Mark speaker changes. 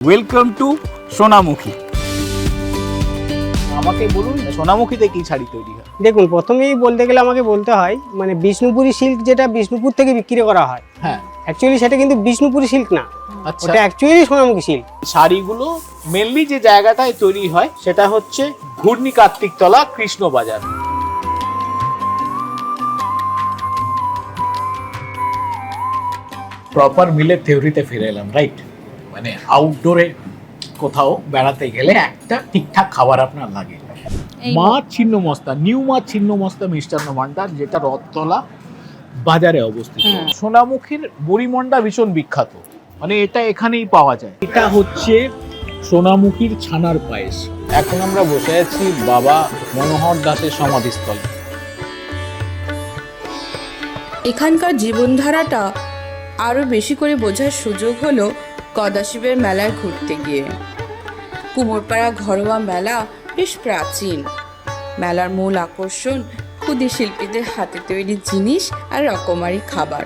Speaker 1: Welcome to Sonamukhi. আমাকে বলুন সোনামুখীতে কি শাড়ি তৈরি হয়?
Speaker 2: দেখুন, প্রথমেই বলতে গেলে আমাকে বলতে হয় মানে বিষ্ণুপুরি সিল্ক, যেটা বিষ্ণুপুর থেকে বিক্রি করা হয়,
Speaker 1: হ্যাঁ,
Speaker 2: অ্যাকচুয়ালি সেটা কিন্তু বিষ্ণুপুরি সিল্ক না,
Speaker 1: আচ্ছা।
Speaker 2: ওটা অ্যাকচুয়ালি সোনামুখী সিল্ক।
Speaker 1: শাড়িগুলো মেনলি যে জায়গাটায় তৈরি হয় সেটা হচ্ছে ঘূর্ণি কার্তিকতলা কৃষ্ণবাজার। প্রপার মিলের থিওরিতে ফিরে এলাম, রাইট? মানে আউটডোরে কোথাও বেড়াতে গেলে একটা ঠিকঠাক খাবার আপনার লাগে। মা ছিন্নমস্তা, নিউ মা ছিন্নমস্তা মিষ্টান্ন ভান্ডার, যেটা রথতলা বাজারে অবস্থিত। সোনামুখীর বড়িমন্ডা ভীষণ বিখ্যাত, মানে এটা এখানেই পাওয়া যায়। এটা হচ্ছে সোনামুখীর ছানার পায়েস। এখন আমরা বসে আছি বাবা মনোহর দাসের সমাধিস্থলে।
Speaker 3: এখানকার জীবনধারাটা আরও বেশি করে বোঝার সুযোগ হলো কদাশিবের মেলায় ঘুরতে গিয়ে। কুমোরপাড়া ঘরোয়া মেলা বেশ প্রাচীন। মেলার মূল আকর্ষণ ক্ষুদে শিল্পীদের হাতে তৈরি জিনিস আর রকমারি খাবার।